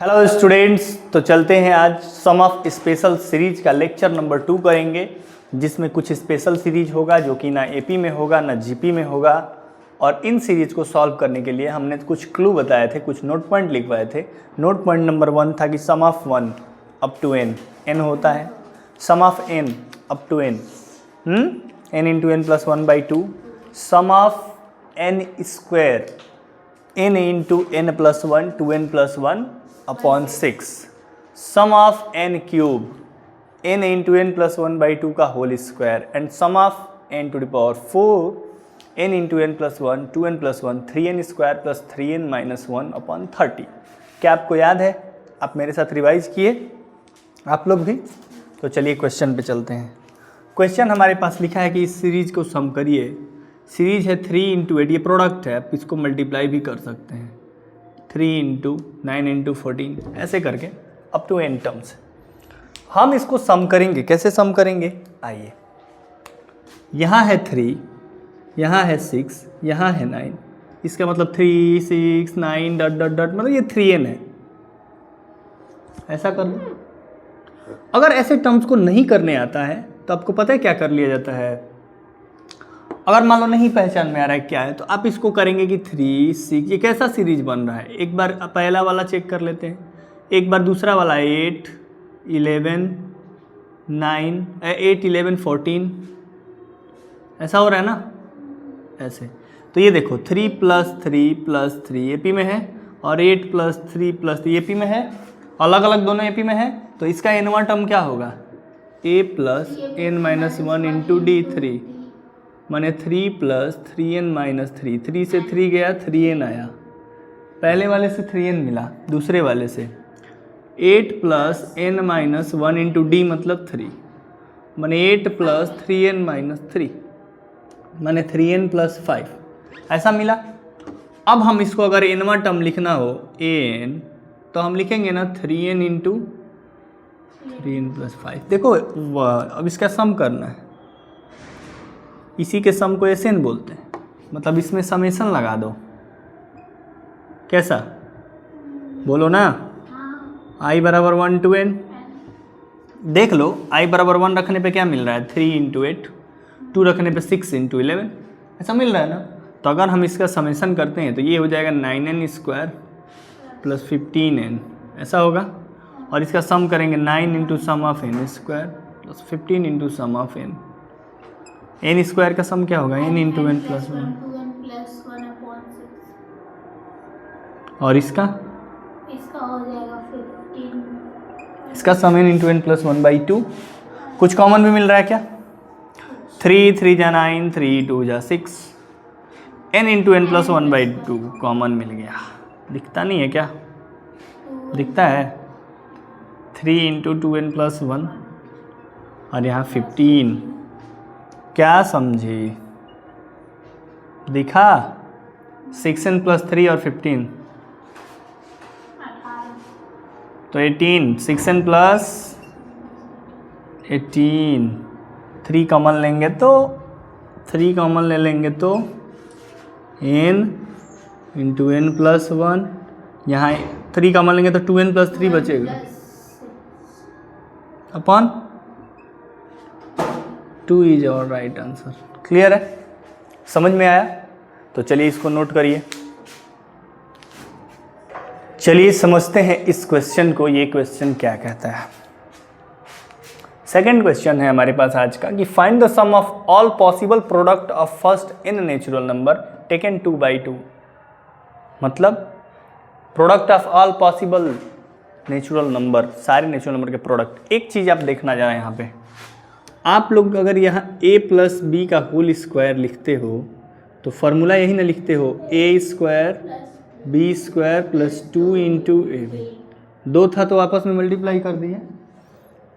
Hello students, तो चलते हैं आज सम ऑफ स्पेशल सीरीज का लेक्चर नंबर 2 करेंगे, जिसमें कुछ स्पेशल सीरीज होगा जो कि ना एपी में होगा ना जीपी में होगा। और इन सीरीज को सॉल्व करने के लिए हमने कुछ क्लू बताए थे, कुछ नोट पॉइंट लिखवाए थे। नोट पॉइंट नंबर 1 था कि sum of 1 up to n, n होता है sum of n up to n, n into n plus 1/2, sum of n square n into n plus 1 2n plus 1 upon 6, sum of n cube n into n plus 1/2 का whole square, and sum of n to the power 4 n into n plus 1 2n plus 1 3n square plus 3n minus 1 upon 30। क्या आपको याद है? आप मेरे साथ revise किए, आप लोग भी? तो चलिए क्वेश्चन पे चलते हैं। क्वेश्चन हमारे पास लिखा है कि इस सीरीज को सम करिए। सीरीज है 3 इंटू 8, ये प्रोडक्ट है, आप इसको मल्टीप्लाई भी कर सकते हैं, 3 इंटू 9 इंटू 14 ऐसे करके अप टू n टर्म्स। हम इसको सम करेंगे। कैसे सम करेंगे? आइए, यहाँ है 3, यहाँ है 6, यहाँ है 9, इसका मतलब 3 6 9 डॉट डॉट डॉट, मतलब ये 3n है। ऐसा कर लो। अगर ऐसे टर्म्स को नहीं करने आता है तो आपको पता है क्या कर लिया जाता है? अगर मान लो नहीं पहचान में आ रहा है क्या है, तो आप इसको करेंगे कि 3 6, ये कैसा सीरीज बन रहा है। एक बार पहला वाला चेक कर लेते हैं, एक बार दूसरा वाला 8 11 9 8 11 14, ऐसा हो रहा है ना ऐसे। तो ये देखो 3 प्लस 3 एपी में है, और 8 प्लस 3 एपी में है, अलग अलग दोनों एपी में है। तो इसका n वां टर्म क्या होगा? a plus n minus 1 into d3, माने 3 प्लस 3n माइनस 3, 3 से 3 गया 3n आया, पहले वाले से 3n मिला, दूसरे वाले से 8 plus n minus 1 into D मतलब 3, माने 8 प्लस 3n माइनस 3, माने 3n प्लस 5, ऐसा मिला। अब हम इसको अगर n वां टर्म लिखना हो an, तो हम लिखेंगे ना 3n इंटू 3n प्लस 5। देखो अब इसका सम करना है, इसी के सम को एसन बोलते हैं, मतलब इसमें समेसन लगा दो। कैसा? बोलो ना। i बराबर 1 to n। देख लो, i बराबर 1 रखने पे क्या मिल रहा है? 3 इंटू 8, 2 रखने पे 6 इंटू 11, ऐसा मिल रहा है ना। तो अगर हम इसका समेसन करते हैं तो ये हो जाएगा 9n स्क्वायर प्लस 15n, ऐसा होगा। और इसका सम करेंगे 9 into sum of n square plus 15 into sum of n। n square का सम क्या होगा? n इंटू n प्लस 1, और इसका हो जाएगा 15। इसका सम n इंटू n प्लस 1/2। कुछ कॉमन भी मिल रहा है क्या? 3 3 जा 9, 3 2 जा 6, n into n plus 1/2 common मिल गया। दिखता नहीं है क्या? दिखता है। 3 इंटू 2n प्लस 1, और यहाँ 15। क्या समझी? दिखा? 6n प्लस 3 और 15 तो 18, 6n प्लस 18, 3 कॉमन लेंगे तो 3 कॉमन ले लेंगे तो n इंटू n प्लस 1, यहाँ 3 कॉमन लेंगे तो 2n प्लस 3 बचेगा upon 2 is our right answer. Clear है? समझ में आया? तो चलिए इसको नोट करिए। चलिए समझते हैं इस क्वेश्चन को। ये क्वेश्चन क्या कहता है? सेकंड क्वेश्चन है हमारे पास आज का कि find the sum of all possible product of first in natural number taken 2/2। मतलब product of all possible natural number, सारे नेचुरल नंबर के प्रोडक्ट। एक चीज़ आप देखना जरा यहाँ पे, आप लोग अगर यहाँ a प्लस बी का होल स्क्वायर लिखते हो तो फॉर्मूला यही ना लिखते हो, a square B square plus 2 into A B. 2 था तो आपस में मल्टीप्लाई कर दिए,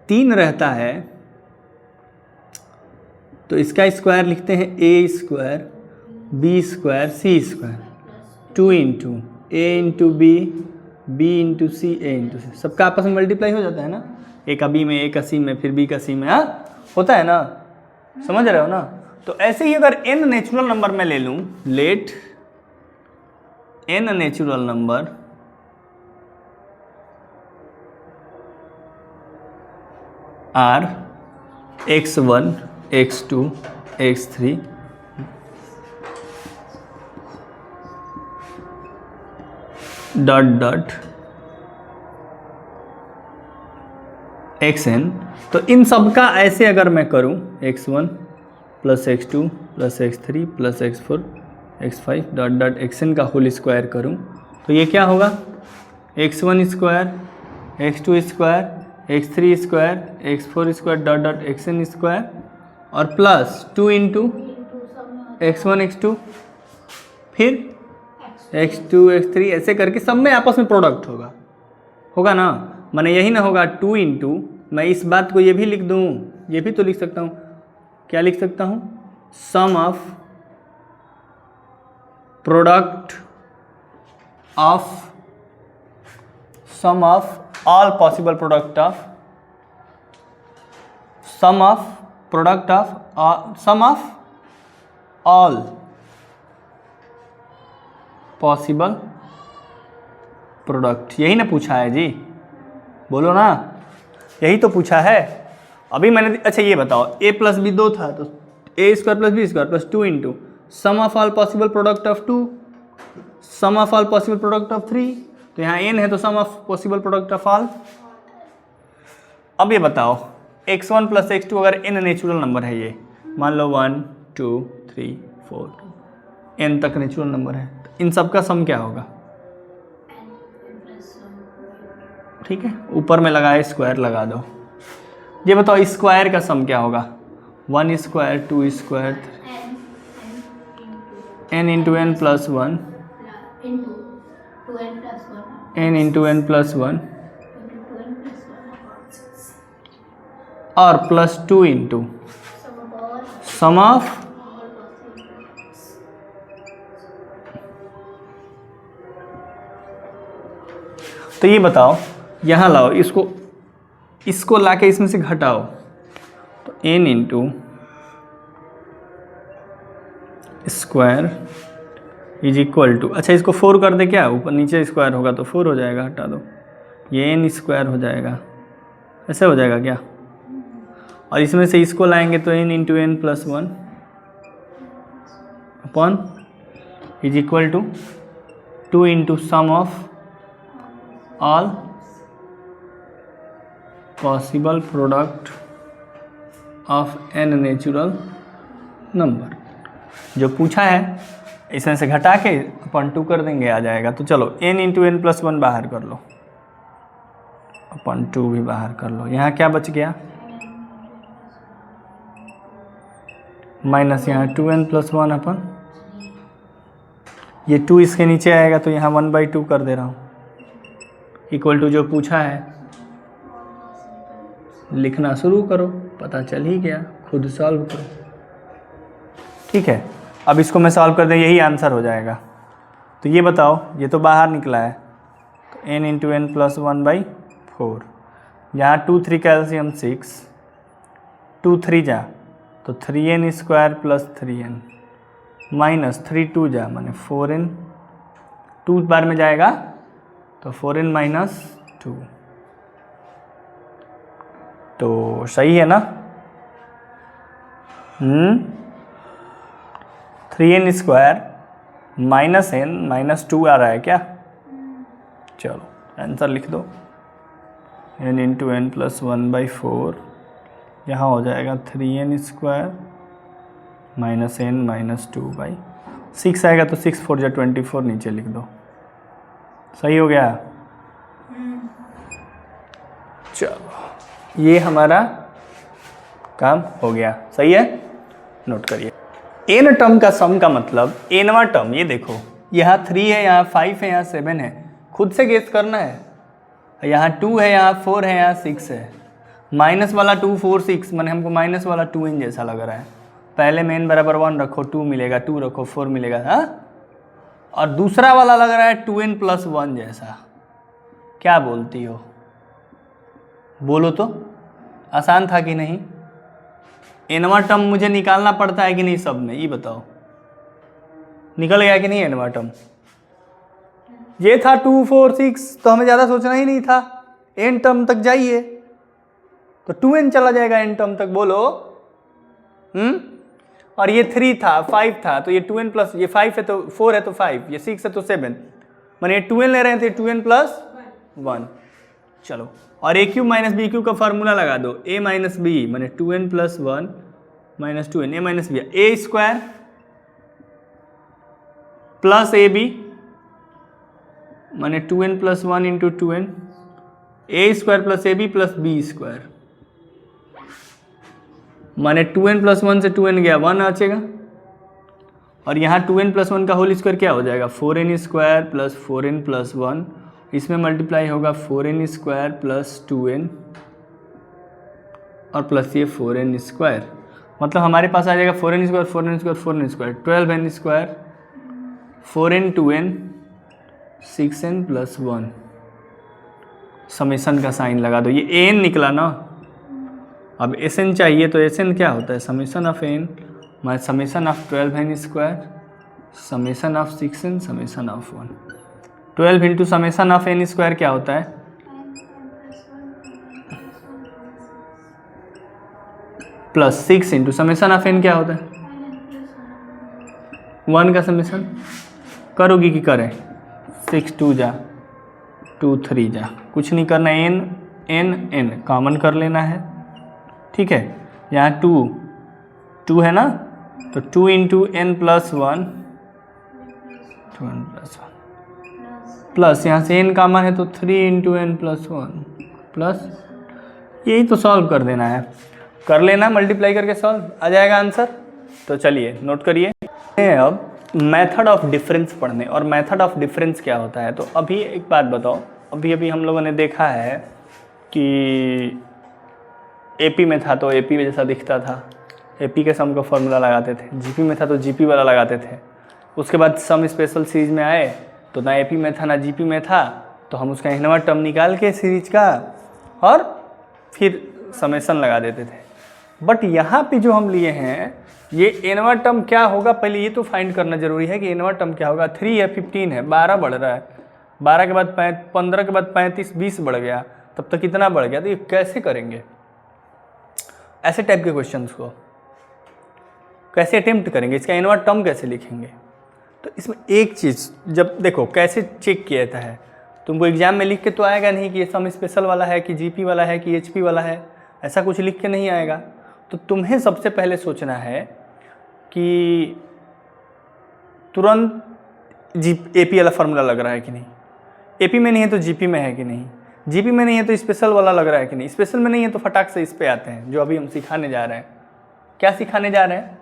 3 रहता है तो इसका स्क्वायर लिखते हैं a square B square C square, 2 into a into B, B into C, A into C, सबका आपस में मल्टीप्लाई हो जाता है ना। ए का बी में, ए का सी में, फिर बी का सी में, हाँ होता है ना। समझ रहे हो ना? तो ऐसे ही अगर n नेचुरल नंबर में ले लूँ, let n natural number are x1 x2 x3 dot dot xn। तो इन सब का ऐसे अगर मैं करूं x1 plus x2 plus x3 plus x4 x5 dot dot xn का होल स्क्वायर करूं तो ये क्या होगा x1 square x2 square x3 square x4 square dot dot xn square और प्लस 2 इंटू x1 x2 फिर x2 x3 ऐसे करके सब में आपस में प्रोडक्ट होगा ना। माने यही ना होगा 2 इंटू, मैं इस बात को ये भी लिख दूँ, ये भी तो लिख सकता हूँ, क्या लिख सकता हूँ, sum of product of all possible product of sum of all possible product. यही ना पूछा है जी, बोलो ना, यही तो पूछा है। अभी मैंने, अच्छा ये बताओ, a प्लस बी 2 था तो a square plus B square plus 2 into sum of all possible product of 2 sum of all possible product of 3, तो यहाँ n है तो sum of possible product of all. अब ये बताओ x1 प्लस x2 अगर n नेचुरल नंबर है, ये मान लो 1 2 3 4 n तक नेचुरल नंबर है, तो इन सब का सम क्या होगा, ठीक है, ऊपर में लगाए स्क्वायर लगा दो। ये बताओ स्क्वायर का सम क्या होगा, 1 square 2 square n into n plus 1 n into n plus 1 और प्लस 2 इंटू सम ऑफ, तो ये बताओ यहाँ लाओ, इसको लाके इसमें से घटाओ, तो n into square is equal to, अच्छा इसको 4 कर दे क्या, ऊपर नीचे स्क्वायर होगा तो 4 हो जाएगा, हटा दो, ये n स्क्वायर हो जाएगा, ऐसे हो जाएगा क्या, और इसमें से इसको लाएंगे तो n into n plus 1 upon is equal to 2 into sum of all possible product of n natural number. जो पूछा है इसमें से घटा के अपन 2 कर देंगे, आ जाएगा। तो चलो n इंटू n प्लस 1 बाहर कर लो, अपन 2 भी बाहर कर लो, यहाँ क्या बच गया, माइनस यहाँ 2n प्लस 1 अपन, ये 2 इसके नीचे आएगा तो यहाँ 1/2 कर दे रहा हूँ, इक्वल टू जो पूछा है लिखना शुरू करो, पता चल ही गया, खुद सॉल्व करो, ठीक है। अब इसको मैं सॉल्व कर दें, यही आंसर हो जाएगा। तो ये बताओ, ये तो बाहर निकला है, तो n इंटू n प्लस 1/4, यहाँ 2 3 कैल्शियम 6, 2 3 जा तो 3n square plus 3n minus 3 2 जा माने 4n, 2 बार में जाएगा तो 4n माइनस 2, तो सही है ना, 3n square minus n minus 2 आ रहा है क्या, चलो आंसर लिख दो, n इंटू n प्लस 1/4, यहाँ हो जाएगा 3n square minus n minus 2/6 आएगा, तो 6 4 जा 24 नीचे लिख दो, सही हो गया। चलो ये हमारा काम हो गया, सही है, नोट करिए। n टर्म का सम का मतलब nवां टर्म, ये देखो यहाँ 3 है, यहाँ 5 है, यहाँ 7 है, खुद से गेस करना है, यहाँ 2 है, यहाँ 4 है, यहाँ 6 है, माइनस वाला 2 4 6 मैंने हमको माइनस वाला 2n जैसा लग रहा है, पहले में n बराबर 1 रखो, 2 मिलेगा, 2 रखो 4 मिलेगा, हाँ, और दूसरा वाला लग रहा है 2n प्लस 1 जैसा, क्या बोलती हो, बोलो तो, आसान था कि नहीं, nवां टर्म मुझे निकालना पड़ता है कि नहीं सब में, ये बताओ, निकल गया कि नहीं nवां टर्म, ये था 2 4 6, तो हमें ज़्यादा सोचना ही नहीं था, n टर्म तक जाइए, तो 2n चला जाएगा n टर्म तक, बोलो। और ये 3 था, 5 था, तो ये 2n प्लस, ये 5 है तो 4 है तो 5, ये 6 है तो 7, माने ये 2n ले रहे हैं तो ये 2n प्लस 1। चलो, और a cube minus B cube का फार्मूला लगा दो, a माइनस बी माने 2n plus 1 minus 2n, a minus B, a square plus A B माने 2n plus 1 into 2n, a square plus A B plus B square माने 2n plus 1 से 2n गया 1 बचेगा, और यहाँ 2n प्लस 1 का whole square क्या हो जाएगा, 4n square plus 4n plus 1, इसमें मल्टीप्लाई होगा 4n स्क्वायर प्लस 2n और प्लस ये 4n स्क्वायर, मतलब हमारे पास आ जाएगा 4n square 4n square 4n square 12n square 4n 2n 6n plus 1, summation का साइन लगा दो, ये an निकला ना। अब Sn चाहिए तो Sn क्या होता है, summation of n minus summation of 12n square summation of 6n summation of 1, 12 into summation of n square क्या होता है, plus 6 into summation of n क्या होता है, 1 का समेशन करोगी कि करें, 6 2 जा 2 3 जा, कुछ नहीं करना, n कॉमन कर लेना है, ठीक है। यहाँ 2 है ना, तो 2 इंटू n प्लस 1 प्लस यहाँ से n कॉमन है तो 3 इंटू n प्लस 1 प्लस, यही तो सॉल्व कर देना है, कर लेना, मल्टीप्लाई करके सॉल्व आ जाएगा आंसर। तो चलिए नोट करिए, अब मेथड ऑफ डिफरेंस पढ़ने, और मेथड ऑफ डिफरेंस क्या होता है। तो अभी एक बात बताओ, अभी हम लोगों ने देखा है कि एपी में था तो एपी जैसा दिखता था, एपी के सम का फॉर्मूला लगाते थे, जीपी में था तो जीपी वाला लगाते थे, उसके बाद सम स्पेशल सीरीज में आए तो ना एपी में था ना जीपी में था, तो हम उसका इनवर्स टर्म निकाल के सीरीज का और फिर समेशन लगा देते थे। बट यहाँ पे जो हम लिए हैं ये इनवर्स टर्म क्या होगा, पहले ये तो फाइंड करना जरूरी है कि इनवर्स टर्म क्या होगा। 3 है 15 है 12 बढ़ रहा है, 12 के बाद 15 के बाद 35 20 बढ़ गया, तब तक कितना बढ़ गया, तो ये कैसे करेंगे, ऐसे टाइप के क्वेश्चंस को कैसे अटेम्प्ट करेंगे, इसका इनवर्स टर्म कैसे लिखेंगे। तो इसमें एक चीज़ जब देखो कैसे चेक किया जाता है, तुमको एग्जाम में लिख के तो आएगा नहीं कि ये सम स्पेशल वाला है कि जीपी वाला है कि एचपी वाला है, ऐसा कुछ लिख के नहीं आएगा। तो तुम्हें सबसे पहले सोचना है कि तुरंत एपी वाला फार्मूला लग रहा है कि नहीं, एपी में नहीं है तो जीपी में है कि नहीं, जीपी में नहीं है तो स्पेशल वाला लग रहा है कि नहीं, स्पेशल में नहीं है तो फटाक से इस पे आते हैं जो अभी हम सिखाने जा रहे हैं। क्या सिखाने जा रहे हैं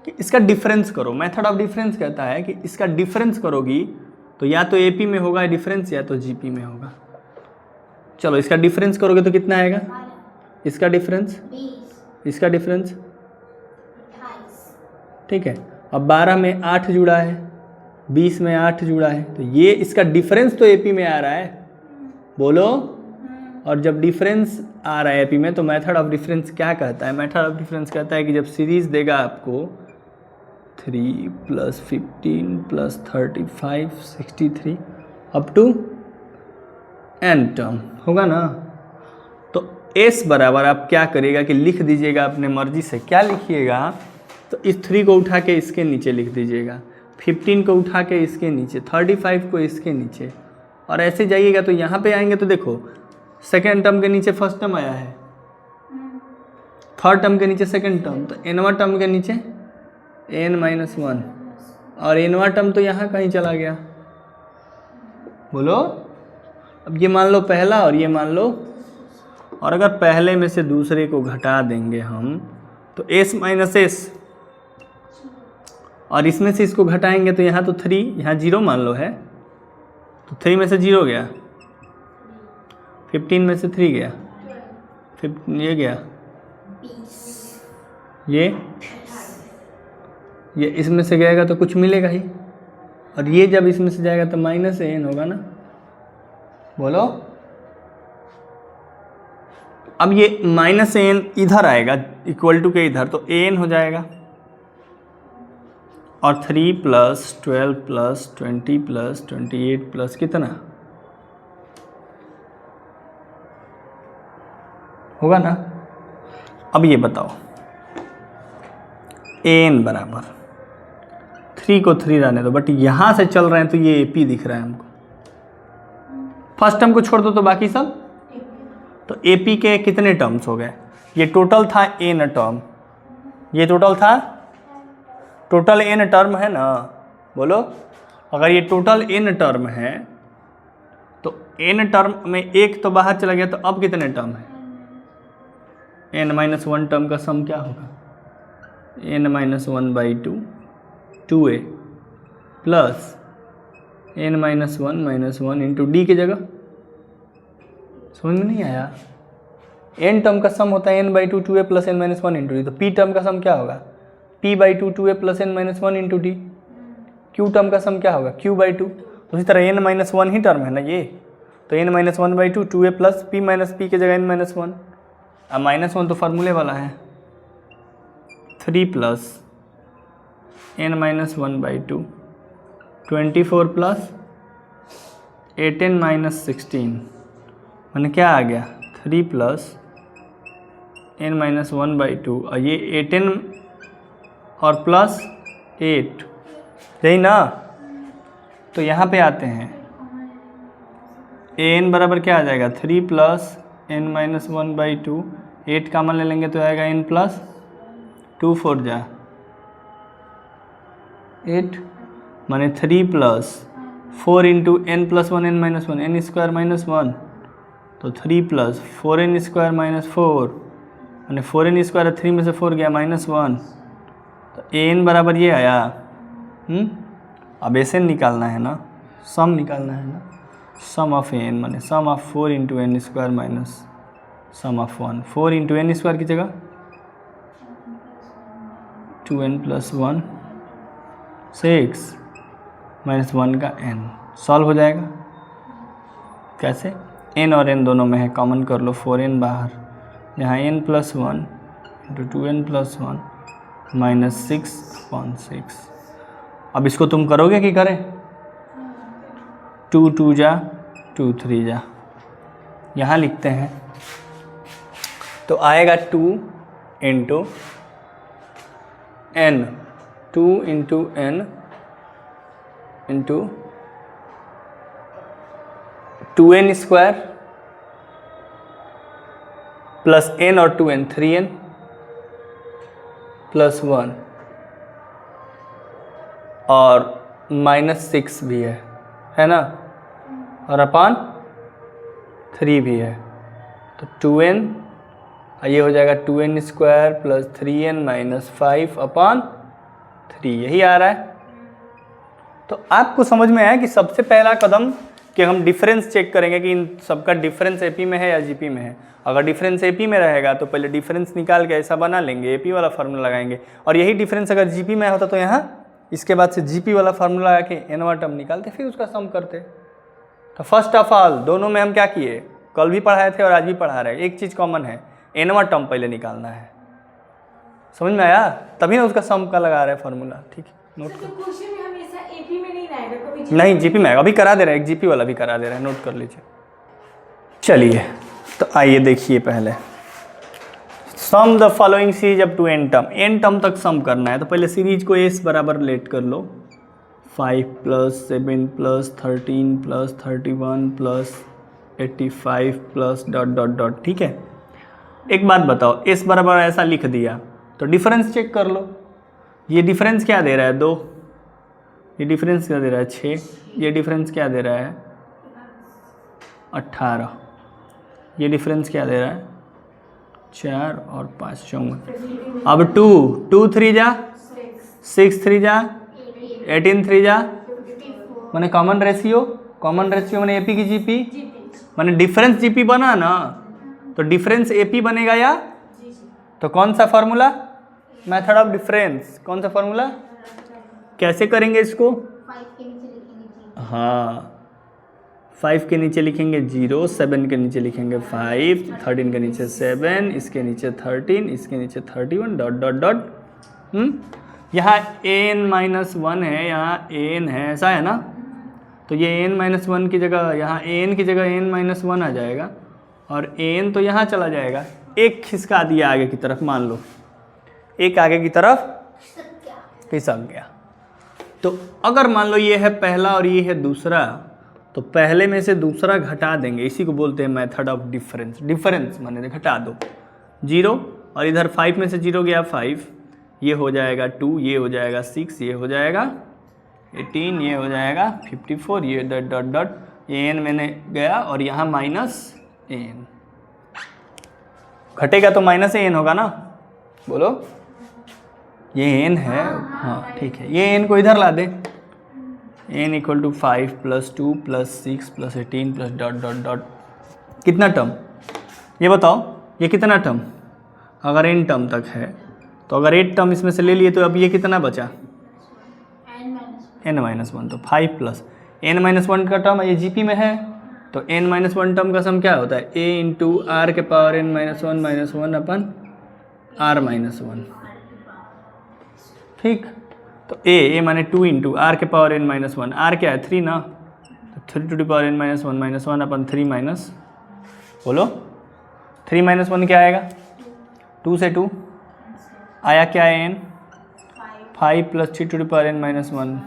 कि इसका डिफरेंस करो। मेथड ऑफ डिफरेंस कहता है कि इसका डिफरेंस करोगी तो या तो एपी में होगा डिफरेंस या तो जीपी में होगा। चलो इसका डिफरेंस करोगे तो कितना आएगा, इसका डिफरेंस 20 इसका डिफरेंस 28 ठीक है। अब 12 में 8 जुड़ा है, 20 में 8 जुड़ा है, तो ये इसका डिफरेंस तो एपी में आ रहा है, बोलो। और जब डिफरेंस आ रहा है एपी में तो मेथड ऑफ डिफरेंस क्या कहता है, मेथड ऑफ डिफरेंस कहता है कि जब सीरीज देगा आपको 3 + 15 + 35 63 अप टू n टर्म होगा ना, तो s बराबर आप क्या करिएगा कि लिख दीजिएगा अपने मर्जी से। क्या लिखिएगा, तो इस 3 को उठा के इसके नीचे लिख दीजिएगा, 15 को उठा के इसके नीचे, 35 को इसके नीचे, और ऐसे जाइएगा तो यहाँ पे आएंगे तो देखो सेकेंड टर्म के नीचे फर्स्ट टर्म आया है, थर्ड टर्म के नीचे सेकेंड टर्म, तो एनवा टर्म के नीचे n-1, और एनवा टर्म तो यहाँ कहीं चला गया, बोलो। अब ये मान लो पहला और ये मान लो, और अगर पहले में से दूसरे को घटा देंगे हम तो s - s, और इसमें से इसको घटाएंगे तो यहाँ तो 3, यहाँ 0 मान लो है, तो 3 में से 0 गया, 15 में से 3 गया, ये गया, ये इसमें से गएगा तो कुछ मिलेगा ही, और ये जब इसमें से जाएगा तो -n होगा ना, बोलो। अब ये -n इधर आएगा इक्वल टू के इधर, तो an हो जाएगा, और 3 + 12 + 20 + 28 प्लस कितना होगा ना, अब ये बताओ एन बराबर 3 को 3 रहने दो, बट यहाँ से चल रहे हैं तो ये ए पी दिख रहा है हमको। फर्स्ट टर्म को छोड़ दो तो बाकी सब, तो ए पी के कितने टर्म्स हो गए? ये टोटल था एन टर्म, ये टोटल था, टोटल एन टर्म है ना, बोलो। अगर ये टोटल एन टर्म है तो एन टर्म में एक तो बाहर चला गया, तो अब कितने टर्म है? n-1 टर्म का सम क्या होगा? n-1/2 2a plus n-1 into D की जगह। समझ में नहीं आया? n टर्म का सम होता है n/2 2a plus n-1 into D, तो p टर्म का सम क्या होगा? p/2 2a plus n-1 into D. q term का सम क्या होगा? q/2। तो इसी तरह n-1 ही टर्म है ना ये, तो n-1/2 2a प्लस p की जगह n-1। अब -1 तो फार्मूले वाला है, 3 प्लस n-1/2 24 प्लस 18 - 16 मैंने क्या आ गया? 3 प्लस n-1/2 और ये 18 और प्लस 8, यही ना। तो यहाँ पे आते हैं, an बराबर क्या आ जाएगा? 3 प्लस n-1/2, 8 कामन ले लेंगे तो आएगा n प्लस 2 4 जा 8 माने 3 plus 4 into n plus 1 n-1 n square minus 1, तो 3 प्लस 4n स्क्वायर माइनस 4 माने 4n स्क्वायर 3 में से 4 गया -1, तो an बराबर ये आया। अब ऐसे निकालना है ना, सम निकालना है ना, सम ऑफ n माने sum of 4 into n square minus sum of 1, 4 into n square की जगह 2n प्लस 1 6 माइनस 1 का n, सॉल्व हो जाएगा। कैसे? n और n दोनों में है, कॉमन कर लो, 4n बाहर, यहाँ n plus 1 into 2n plus 1 minus 6/6। अब इसको तुम करोगे कि करें? 2 2 जा 2 3 जा, यहाँ लिखते हैं तो आएगा 2 into n, 2 into n into 2n square plus n और 2n 3n प्लस 1 और -6 भी है ना, और अपान 3 भी है, तो 2n, ये हो जाएगा 2n square plus 3n minus 5 अपान 3, यही आ रहा है। तो आपको समझ में आया कि सबसे पहला कदम कि हम डिफरेंस चेक करेंगे कि इन सबका डिफरेंस एपी में है या जीपी में है। अगर डिफरेंस एपी में रहेगा तो पहले डिफरेंस निकाल के ऐसा बना लेंगे, एपी वाला फार्मूला लगाएंगे, और यही डिफरेंस अगर जीपी में होता तो यहाँ इसके बाद से जीपी वाला फार्मूला लगा के n टर्म निकालते, फिर उसका सम करते। तो फर्स्ट ऑफ ऑल दोनों में हम क्या किए, कल भी पढ़ाए थे और आज भी पढ़ा रहे हैं, एक चीज़ कॉमन है, n टर्म पहले निकालना है। समझ में आया? तभी ना उसका सम का लगा रहे हैं फार्मूला। ठीक है, नोट कर। क्वेश्चन में हमेशा एपी में नहीं आएगा, कभी नहीं जीपी में आएगा, अभी करा दे रहे हैं, एक जीपी वाला भी करा दे रहे हैं, नोट कर लीजिए। चलिए तो आइए देखिए, पहले sum the following series up to n term तक सम करना है। तो पहले सीरीज को s बराबर लेट कर लो, 5 plus 7 plus 13 plus 31 plus 85 plus dot dot dot. ठीक है, एक बात बताओ, s बराबर ऐसा लिख दिया तो डिफरेंस चेक कर लो। ये डिफरेंस क्या दे रहा है? 2। ये डिफरेंस क्या दे रहा है? 6। ये डिफरेंस क्या दे रहा है? 18। ये डिफरेंस क्या दे रहा है? 4 और 5 54। अब 2 3 जा 6 3 जा 18 3 जा, मैंने कॉमन रेशियो मैंने एपी की जीपी, मैंने डिफरेंस जीपी बना ना, तो डिफरेंस एपी बनेगा या तो कौन सा फार्मूला? Method of difference. कौन सा फार्मूला? कैसे करेंगे इसको? 5 के नीचे लिखेंगे। हाँ, 5 के नीचे लिखेंगे 0, 7 के नीचे लिखेंगे 5, 13 के नीचे 7, इसके नीचे 13, इसके नीचे 31 डॉट डॉट डॉट। यहाँ an-1 है, यहाँ an है, ऐसा है ना, तो ये an-1 की जगह यहाँ an की जगह n-1 आ जाएगा, और an तो यहाँ चला जाएगा, एक खिसका दिया आगे की तरफ, मान लो एक आगे की तरफ खिसक गया। तो अगर मान लो ये है पहला और ये है दूसरा, तो पहले में से दूसरा घटा देंगे, इसी को बोलते हैं मेथड ऑफ डिफरेंस। डिफरेंस माने घटा दो, 0 और इधर 5 में से 0 गया 5, ये हो जाएगा 2, ये हो जाएगा 6, ये हो जाएगा 18, ये हो जाएगा 54, ये डॉट डॉट डॉट, ये n मैंने गया और यहाँ माइनस n, घटेगा तो माइनस n होगा ना, बोलो ये n है, हाँ ठीक है, ये n को इधर ला दे, n equal to 5 + 2 + 6 + 18 + dot dot dot, कितना टर्म ये बताओ, ये कितना टर्म, अगर n टर्म तक है तो अगर 8 टर्म इसमें से ले लिए तो अब ये कितना बचा, n-1, तो 5 + n-1 का टर्म ये जीपी में है, तो n-1 टर्म का सम क्या होता है, a × r के पावर n-1 -1 अपन r-1, ठीक। तो a माने 2 × r के पावर n-1, r क्या है 3 ना, तो 3 to the power n-1 -1 upon 3 minus, बोलो 3 - 1 क्या आएगा, 2 से 2 आया क्या है n, 5 + 3 to the power n-1,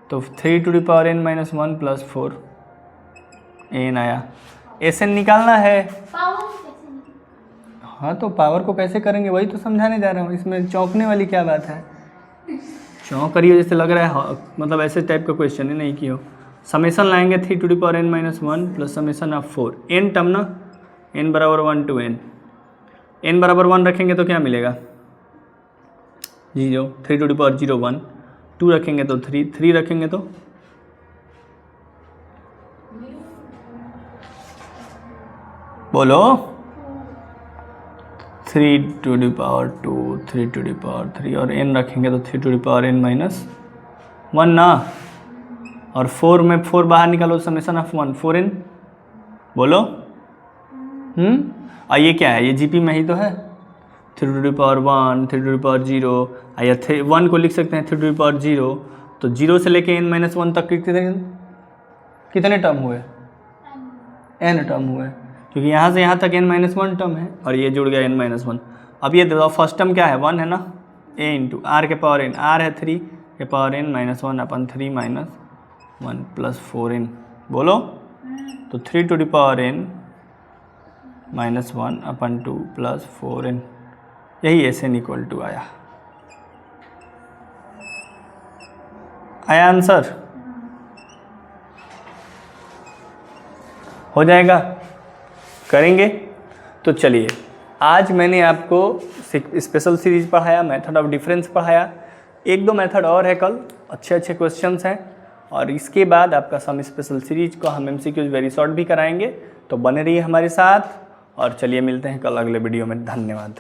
तो 3 to the power n-1 + 4 n आया। Sn निकालना है, हाँ तो पावर को कैसे करेंगे वही तो समझाने जा रहा हूँ, इसमें चौंकने वाली क्या बात है, चौंक रही हो जैसे लग रहा है, मतलब ऐसे टाइप का क्वेश्चन है नहीं कि हो। समेसन लाएंगे 3 to the power n-1 plus summation of 4, n term ना, n बराबर 1 to n, n बराबर 1 रखेंगे तो क्या मिलेगा 0, 3 to the power 0 1, 2 रखेंगे तो 3, 3 रखेंगे तो बोलो 3 to the power 2, 3 to the power 3 और n रखेंगे तो 3 to the power n-1 ना, और 4 में 4 बाहर निकालो, समेसन ऑफ 1 4n, बोलो और ये क्या है, ये जीपी में ही तो है, 3 to the power 1, 3 to the power 0, या 1 को लिख सकते हैं 3 to the power 0, तो 0 से लेके n-1 तक कितने टर्म हुए, n टर्म हुए, क्योंकि यहाँ से यहाँ तक n-1 टर्म है और ये जुड़ गया n-1। अब ये देखो फर्स्ट टर्म क्या है 1 है ना, a × r के पावर n, r है 3 के पावर n-1 अपन 3 - 1 + 4n, बोलो तो 3 to the power n-1 upon 2 + 4n, यही Sn = आया आंसर, हो जाएगा, करेंगे। तो चलिए आज मैंने आपको स्पेशल सीरीज पढ़ाया, मेथड ऑफ डिफरेंस पढ़ाया, 1-2 मेथड और है कल, अच्छे क्वेश्चंस हैं, और इसके बाद आपका सम स्पेशल सीरीज को हम MCQs वेरी शॉर्ट भी कराएंगे, तो बने रहिए हमारे साथ, और चलिए मिलते हैं कल अगले वीडियो में, धन्यवाद।